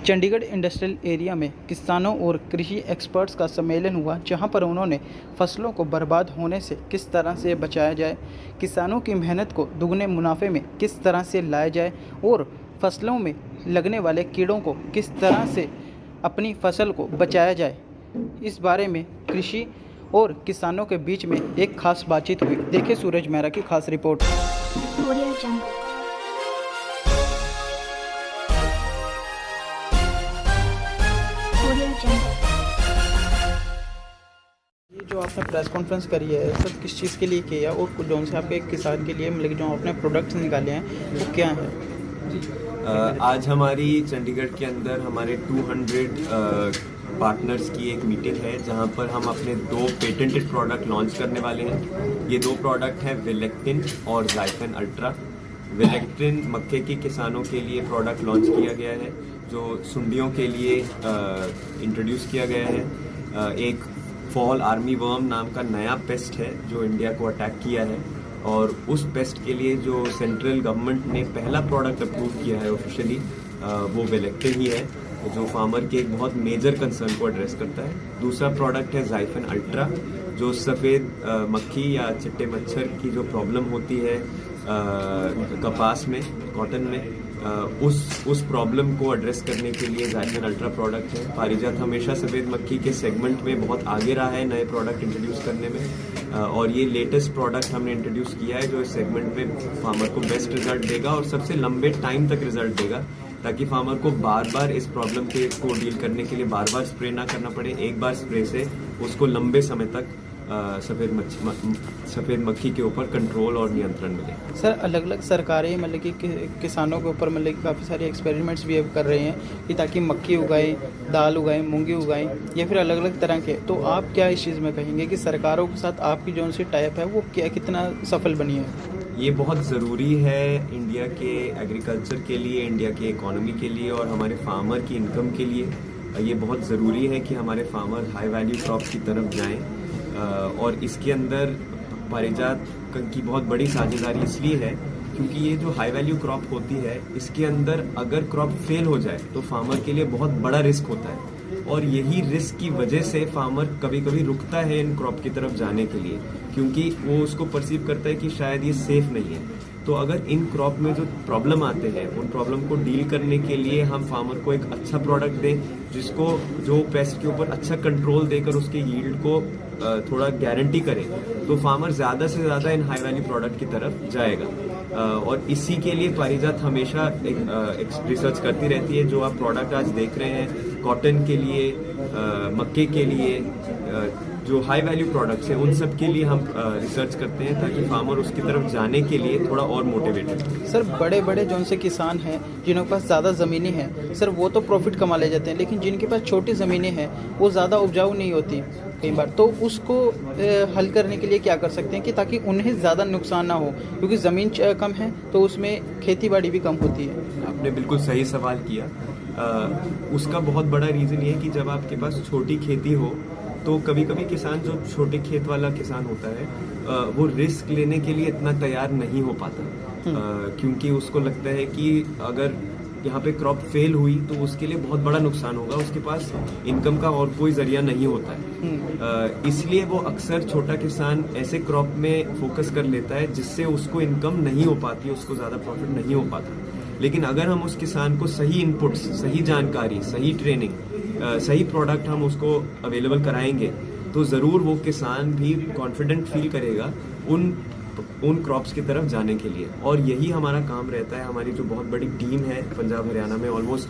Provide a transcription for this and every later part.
Chandigarh industrial area में किसानों और कृषि एक्सपर्ट्स का सम्मेलन हुआ, जहां पर उन्होंने फसलों को बर्बाद होने से किस तरह से बचाया जाए, किसानों की मेहनत को दुगने मुनाफे में किस तरह से लाया जाए और फसलों में लगने वाले कीड़ों को किस तरह से अपनी फसल को बचाया जाए। इस बारे में कृषि और किसानों के बीच में एक खास बातचीत हुई। देखिए सूरज मेहरा की खास रिपोर्ट। ऑडियो जंगल। ये जो आपने प्रेस कॉन्फ्रेंस करी है, सब किस चीज़ के लिए किया और कुछ जोन से आपके एक किसान के लिए मतलब जो आपने प्रोडक्ट्स निकाले हैं वो क्या है? आज हमारी चंडीगढ़ के अंदर हमारे 200 पार्टनर्स की एक मीटिंग है, जहां पर हम अपने 2 पेटेंटेड प्रोडक्ट लॉन्च करने वाले हैं। ये 2 प्रोडक्ट हैं विलेक्टिन और ज़ाइफन अल्ट्रा। विलेक्टिन मक्के के किसानों के लिए प्रोडक्ट लॉन्च किया गया है, जो सुंडियों के लिए इंट्रोड्यूस किया गया है। एक फॉल आर्मी वर्म नाम का नया पेस्ट है जो इंडिया को अटैक किया है, और उस पेस्ट के लिए जो सेंट्रल गवर्नमेंट ने पहला प्रोडक्ट अप्रूव किया है ऑफिशियली, वो विलेक्टिन ही है, जो फार्मर के एक बहुत मेजर कंसर्न को एड्रेस करता है। दूसरा प्रोडक्ट है ज़ाइफन अल्ट्रा, जो सफ़ेद मक्खी या चिट्टे मच्छर की जो प्रॉब्लम होती है कपास में, कॉटन में, उस प्रॉब्लम को एड्रेस करने के लिए ज़ाइफन अल्ट्रा प्रोडक्ट है। पारिजात हमेशा सफ़ेद मक्खी के सेगमेंट में बहुत आगे रहा है नए प्रोडक्ट इंट्रोड्यूस करने में, और ये लेटेस्ट प्रोडक्ट हमने इंट्रोड्यूस किया है जो इस सेगमेंट में फार्मर को बेस्ट रिजल्ट देगा और सबसे लंबे टाइम तक रिजल्ट देगा, ताकि फार्मर को बार बार इस प्रॉब्लम को डील करने के लिए बार बार स्प्रे ना करना पड़े। एक बार स्प्रे से उसको लंबे समय तक सफ़ेद मक्खी के ऊपर कंट्रोल और नियंत्रण मिले। सर, अलग अलग सरकारें मतलब कि किसानों के ऊपर मतलब कि काफ़ी सारे एक्सपेरिमेंट्स भी अब कर रहे हैं कि ताकि मक्की उगाएं, दाल उगाएं, मूंगी उगाएं या फिर अलग अलग तरह के। तो आप क्या इस चीज़ में कहेंगे कि सरकारों के साथ आपकी जो सी टाइप है वो कितना सफल बनी है? ये बहुत ज़रूरी है इंडिया के एग्रीकल्चर के लिए, इंडिया की इकोनॉमी के लिए और हमारे फार्मर की इनकम के लिए। ये बहुत ज़रूरी है कि हमारे फार्मर हाई वैल्यू क्रॉप्स की तरफ जाएं, और इसके अंदर पारिजात की बहुत बड़ी साझेदारी इसलिए है क्योंकि ये जो हाई वैल्यू क्रॉप होती है, इसके अंदर अगर क्रॉप फेल हो जाए तो फार्मर के लिए बहुत बड़ा रिस्क होता है, और यही रिस्क की वजह से फार्मर कभी कभी रुकता है इन क्रॉप की तरफ जाने के लिए, क्योंकि वो उसको परसीव करता है कि शायद ये सेफ नहीं है। तो अगर इन क्रॉप में जो प्रॉब्लम आते हैं, उन प्रॉब्लम को डील करने के लिए हम फार्मर को एक अच्छा प्रोडक्ट दें, जिसको जो पेस्ट के ऊपर अच्छा कंट्रोल देकर उसके यील्ड को थोड़ा गारंटी करें, तो फार्मर ज़्यादा से ज़्यादा इन हाई वैल्यू प्रोडक्ट की तरफ जाएगा। और इसी के लिए पारिजात हमेशा एक रिसर्च करती रहती है। जो आप प्रोडक्ट आज देख रहे हैं कॉटन के लिए, मक्के के लिए, जो हाई वैल्यू प्रोडक्ट्स हैं, उन सब के लिए हम रिसर्च करते हैं ताकि फार्मर उसकी तरफ जाने के लिए थोड़ा और मोटिवेटेड हो। सर, बड़े बड़े जौन से किसान हैं जिनके पास ज़्यादा ज़मीनें हैं, सर वो तो प्रॉफिट कमा ले जाते हैं, लेकिन जिनके पास छोटी ज़मीनें हैं वो ज़्यादा उपजाऊ नहीं होती कई बार। तो उसको हल करने के लिए क्या कर सकते हैं कि ताकि उन्हें ज़्यादा नुकसान ना हो, क्योंकि ज़मीन कम है तो उसमें खेती बाड़ी भी कम होती है। आपने बिल्कुल सही सवाल किया। उसका बहुत बड़ा रीज़न ये है कि जब आपके पास छोटी खेती हो तो कभी कभी किसान, जो छोटे खेत वाला किसान होता है, वो रिस्क लेने के लिए इतना तैयार नहीं हो पाता, क्योंकि उसको लगता है कि अगर यहाँ पे क्रॉप फेल हुई तो उसके लिए बहुत बड़ा नुकसान होगा, उसके पास इनकम का और कोई जरिया नहीं होता है। इसलिए वो अक्सर छोटा किसान ऐसे क्रॉप में फोकस कर लेता है जिससे उसको इनकम नहीं हो पाती, उसको ज़्यादा प्रॉफिट नहीं हो पाता। लेकिन अगर हम उस किसान को सही इनपुट्स, सही जानकारी, सही ट्रेनिंग, सही प्रोडक्ट हम उसको अवेलेबल कराएंगे, तो ज़रूर वो किसान भी कॉन्फिडेंट फील करेगा उन क्रॉप्स की तरफ जाने के लिए। और यही हमारा काम रहता है। हमारी जो बहुत बड़ी टीम है पंजाब हरियाणा में, ऑलमोस्ट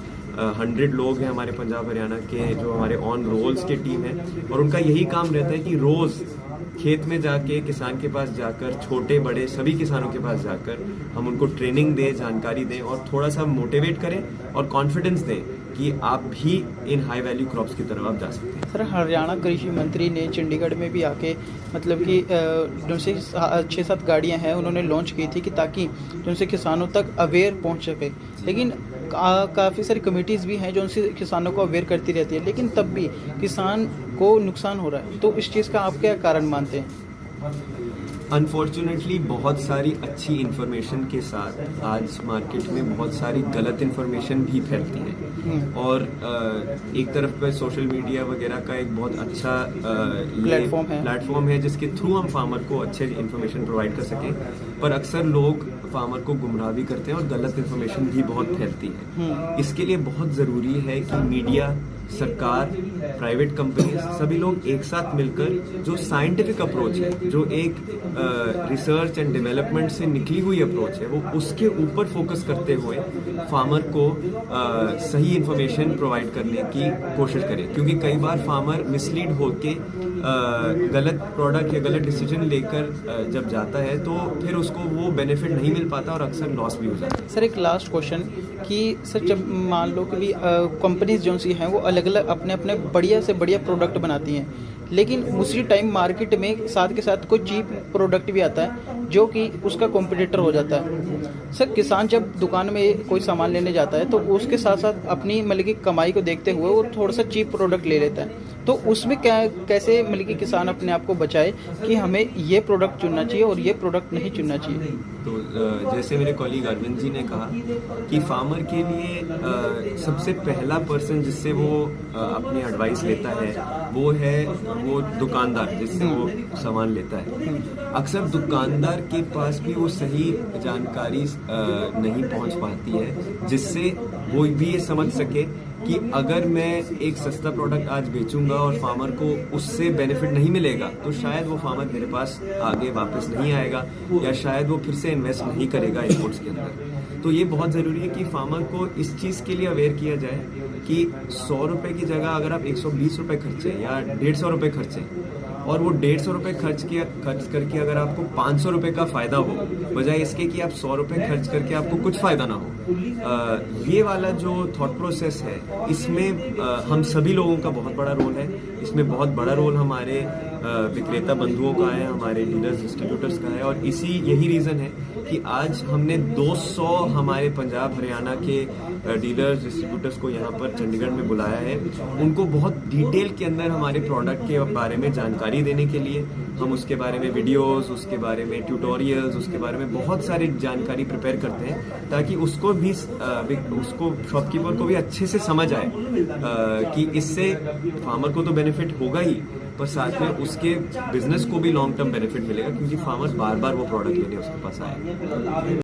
100 लोग हैं हमारे पंजाब हरियाणा के, जो हमारे ऑन रोल्स के टीम है, और उनका यही काम रहता है कि रोज़ खेत में जाके, किसान के पास जाकर, छोटे बड़े सभी किसानों के पास जाकर हम उनको ट्रेनिंग दें, जानकारी दें और थोड़ा सा मोटिवेट करें और कॉन्फिडेंस दें कि आप भी इन हाई वैल्यू क्रॉप्स की तरफ आप जा सकते हैं। सर, हरियाणा कृषि मंत्री ने चंडीगढ़ में भी आके मतलब कि जो से 6-7 गाड़ियां हैं उन्होंने लॉन्च की थी कि ताकि जो से किसानों तक अवेयर पहुंच सके, लेकिन काफ़ी सारी कमेटीज़ भी हैं जो उनसे किसानों को अवेयर करती रहती है, लेकिन तब भी किसान को नुकसान हो रहा है। तो इस चीज़ का आप क्या कारण मानते हैं? अनफॉर्चुनेटली बहुत सारी अच्छी इन्फॉर्मेशन के साथ आज मार्केट में बहुत सारी गलत इन्फॉर्मेशन भी फैलती है और एक तरफ पे सोशल मीडिया वगैरह का एक बहुत अच्छा प्लेटफॉर्म है जिसके थ्रू हम फार्मर को अच्छे इन्फॉर्मेशन प्रोवाइड कर सकें, पर अक्सर लोग फार्मर को गुमराह भी करते हैं और गलत इन्फॉर्मेशन भी बहुत फैलती है। इसके लिए बहुत ज़रूरी है कि मीडिया, सरकार, प्राइवेट कंपनी, सभी लोग एक साथ मिलकर जो साइंटिफिक अप्रोच है, जो एक रिसर्च एंड डेवलपमेंट से निकली हुई अप्रोच है, वो उसके ऊपर फोकस करते हुए फार्मर को सही इन्फॉर्मेशन प्रोवाइड करने की कोशिश करें। क्योंकि कई बार फार्मर मिसलीड होके गलत प्रोडक्ट या गलत डिसीजन लेकर जब जाता है तो फिर उसको वो बेनिफिट नहीं मिल पाता और अक्सर लॉस भी हो जाता है। सर एक लास्ट क्वेश्चन कि सर जब मान लो कि भी कंपनीज जो सी हैं वो अलग अलग अपने अपने बढ़िया से बढ़िया प्रोडक्ट बनाती हैं, लेकिन उसी टाइम मार्केट में साथ के साथ कोई चीप प्रोडक्ट भी आता है जो कि उसका कॉम्पिटिटर हो जाता है। सर किसान जब दुकान में कोई सामान लेने जाता है तो उसके साथ साथ अपनी मतलब की कमाई को देखते हुए वो थोड़ा सा चीप प्रोडक्ट ले लेता है, तो उसमें क्या कैसे मतलब कि किसान अपने आप को बचाए कि हमें ये प्रोडक्ट चुनना चाहिए और ये प्रोडक्ट नहीं चुनना चाहिए? तो जैसे मेरे कॉलीग अरविंद जी ने कहा कि फार्मर के लिए सबसे पहला पर्सन जिससे वो अपनी एडवाइस लेता है वो दुकानदार जिससे वो सामान लेता है। अक्सर दुकानदार के पास भी वो सही जानकारी नहीं पहुंच पाती है जिससे वो भी ये समझ सके कि अगर मैं एक सस्ता प्रोडक्ट आज बेचूंगा और फार्मर को उससे बेनिफिट नहीं मिलेगा तो शायद वो फार्मर मेरे पास आगे वापस नहीं आएगा या शायद वो फिर से इन्वेस्ट नहीं करेगा इनपुट्स के अंदर। तो ये बहुत ज़रूरी है कि फार्मर को इस चीज़ के लिए अवेयर किया जाए कि 100 रुपये की जगह अगर आप 120 रुपये खर्चें या 150 रुपये खर्चें और वो 150 रुपये खर्च करके अगर आपको 500 रुपये का फ़ायदा हो बजाय इसके कि आप 100 रुपये खर्च करके आपको कुछ फ़ायदा ना हो, ये वाला जो थॉट प्रोसेस है इसमें हम सभी लोगों का बहुत बड़ा रोल है। इसमें बहुत बड़ा रोल हमारे विक्रेता बंधुओं का है, हमारे डीलर्स डिस्ट्रीब्यूटर्स का है और यही रीज़न है कि आज हमने 200 हमारे पंजाब हरियाणा के डीलर्स डिस्ट्रीब्यूटर्स को यहाँ पर चंडीगढ़ में बुलाया है। उनको बहुत डिटेल के अंदर हमारे प्रोडक्ट के बारे में जानकारी देने के लिए हम उसके बारे में वीडियोस, उसके बारे में ट्यूटोरियल्स, उसके बारे में बहुत सारी जानकारी प्रिपेयर करते हैं ताकि उसको शॉपकीपर को भी अच्छे से समझ आए कि इससे फार्मर को तो बेनिफिट होगा ही पर साथ में उसके बिजनेस को भी लॉन्ग टर्म बेनिफिट मिलेगा क्योंकि फार्मर बार बार वो प्रोडक्ट लेने उसके पास आएगा।